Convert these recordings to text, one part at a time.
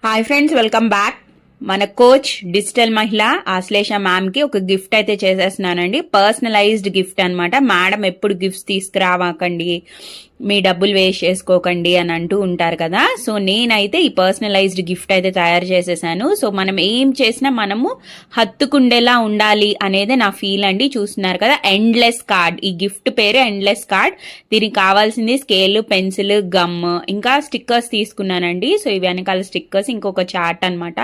Hi friends, welcome back. మన coach digital మహిళ Ashlesha ma'am కి ఒక గిఫ్ట్ అయితే చేసేస్తున్నానండి. పర్సనలైజ్డ్ గిఫ్ట్ అన్నమాట. మేడం ఎప్పుడు గిఫ్ట్స్ తీసుకురావాకండి, మీ డబ్బులు వేస్ట్ చేసుకోకండి అని అంటూ ఉంటారు కదా. సో నేనైతే ఈ పర్సనలైజ్డ్ గిఫ్ట్ అయితే తయారు చేసేసాను. సో మనం ఏం చేసినా మనము హత్తుకుండేలా ఉండాలి అనేది నా ఫీల్ అండి. చూస్తున్నారు కదా, ఎండ్లెస్ కార్డ్. ఈ గిఫ్ట్ పేరు ఎండ్లెస్ కార్డ్. దీనికి కావాల్సింది స్కేల్, పెన్సిల్, గమ్, ఇంకా స్టిక్కర్స్ తీసుకున్నానండి. సో ఇవి వెనకాల స్టిక్కర్స్, ఇంకొక చార్ట్ అన్నమాట.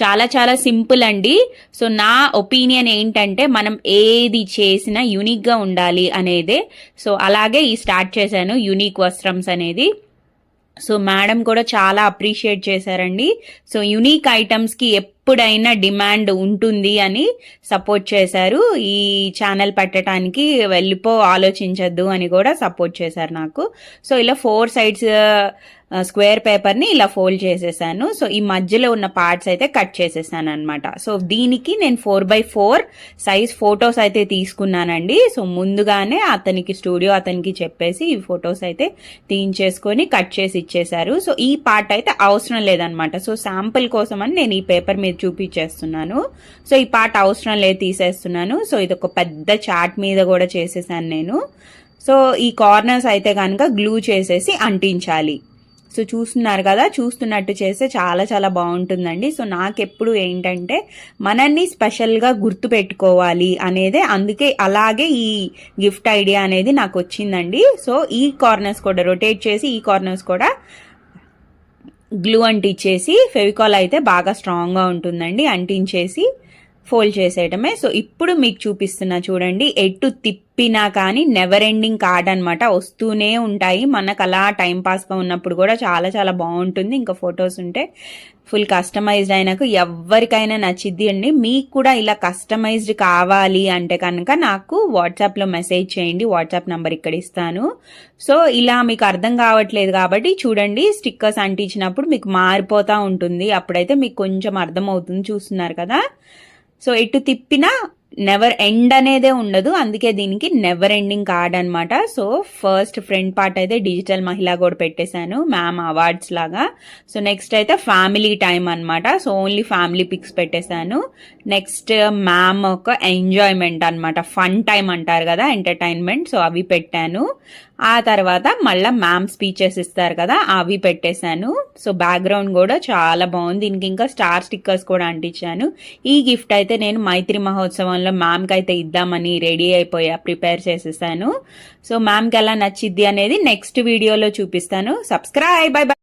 చాలా చాలా సింపుల్ అండి. సో నా ఒపీనియన్ ఏంటంటే మనం ఏది చేసినా యూనిక్ గా ఉండాలి అనేదే. సో అలాగే ఈ స్టార్ట్ చేశాను యూనిక్ వస్త్రమ్స్ అనేది. సో మేడం కూడా చాలా అప్రిషియేట్ చేశారండి. సో యూనిక్ ఐటమ్స్ కి ఎప్పుడైనా డిమాండ్ ఉంటుంది అని సపోర్ట్ చేశారు. ఈ ఛానల్ పెట్టడానికి వెళ్ళిపో, ఆలోచించద్దు అని కూడా సపోర్ట్ చేశారు నాకు. సో ఇలా 4 sides స్క్వేర్ పేపర్ ని ఇలా ఫోల్డ్ చేసేసాను. సో ఈ మధ్యలో ఉన్న పార్ట్స్ అయితే కట్ చేసేసాను అనమాట. సో దీనికి నేను 4x4 సైజ్ ఫొటోస్ అయితే తీసుకున్నానండి. సో ముందుగానే అతనికి చెప్పేసి ఈ ఫొటోస్ అయితే తీయించేసుకొని కట్ చేసి ఇచ్చేసారు. సో ఈ పార్ట్ అయితే అవసరం లేదనమాట. సో శాంపుల్ కోసం అని నేను ఈ పేపర్ మీద చూపించేస్తున్నాను. సో ఈ పార్ట్ అవసరం లేదు, తీసేస్తున్నాను. సో ఇది ఒక పెద్ద చార్ట్ మీద కూడా చేసేసాను నేను. సో ఈ కార్నర్స్ అయితే కనుక గ్లూ చేసేసి అంటించాలి. సో చూస్తున్నారు కదా, చూస్తున్నట్టు చేస్తే చాలా చాలా బాగుంటుందండి. సో నాకెప్పుడు ఏంటంటే మనల్ని స్పెషల్గా గుర్తు పెట్టుకోవాలి అనేదే, అందుకే అలాగే ఈ గిఫ్ట్ ఐడియా అనేది నాకు వచ్చిందండి. సో ఈ కార్నర్స్ కూడా రొటేట్ చేసి, ఈ కార్నర్స్ కూడా గ్లూ అంటించేసి, ఫెవికాల్ అయితే బాగా స్ట్రాంగ్గా ఉంటుందండి, అంటించేసి ఫోల్డ్ చేసేయటమే. సో ఇప్పుడు మీకు చూపిస్తున్నా చూడండి. ఎటు తిప్పినా కానీ నెవర్ ఎండింగ్ కార్డ్ అనమాట, వస్తూనే ఉంటాయి మనకు. అలా టైం పాస్గా ఉన్నప్పుడు కూడా చాలా చాలా బాగుంటుంది. ఇంకా ఫొటోస్ ఉంటే ఫుల్ కస్టమైజ్డ్ అయినాక ఎవరికైనా నచ్చిద్ది అండి. మీకు కూడా ఇలా కస్టమైజ్డ్ కావాలి అంటే కనుక నాకు వాట్సాప్లో మెసేజ్ చేయండి. వాట్సాప్ నంబర్ ఇక్కడ ఇస్తాను. సో ఇలా మీకు అర్థం కావట్లేదు కాబట్టి చూడండి, స్టిక్కర్స్ అంటించినప్పుడు మీకు మారిపోతూ ఉంటుంది. అప్పుడైతే మీకు కొంచెం అర్థం అవుతుంది. చూస్తున్నారు కదా. సో ఎటు తిప్పినా నెవర్ ఎండ్ అనేదే ఉండదు, అందుకే దీనికి నెవర్ ఎండింగ్ కార్డ్ అనమాట. సో ఫస్ట్ ఫ్రంట్ పార్ట్ అయితే డిజిటల్ మహిళా కూడా పెట్టేశాను, మ్యామ్ అవార్డ్స్ లాగా. సో నెక్స్ట్ అయితే ఫ్యామిలీ టైం అనమాట. సో ఓన్లీ ఫ్యామిలీ పిక్స్ పెట్టేశాను. నెక్స్ట్ మ్యామ్ ఒక ఎంజాయ్మెంట్ అనమాట, ఫన్ టైం అంటారు కదా, ఎంటర్టైన్మెంట్. సో అవి పెట్టాను. ఆ తర్వాత మళ్ళీ మ్యామ్ స్పీచెస్ ఇస్తారు కదా, అవి పెట్టేశాను. సో బ్యాక్గ్రౌండ్ కూడా చాలా బాగుంది. దీనికి ఇంకా స్టార్ స్టిక్కర్స్ కూడా అంటించాను. ఈ గిఫ్ట్ అయితే నేను మైత్రి మహోత్సవంలో మ్యామ్కి అయితే ఇద్దామని రెడీ అయిపోయా, ప్రిపేర్ చేసేసాను. సో మ్యామ్కి ఎలా నచ్చిద్ది అనేది నెక్స్ట్ వీడియోలో చూపిస్తాను. Subscribe, by by.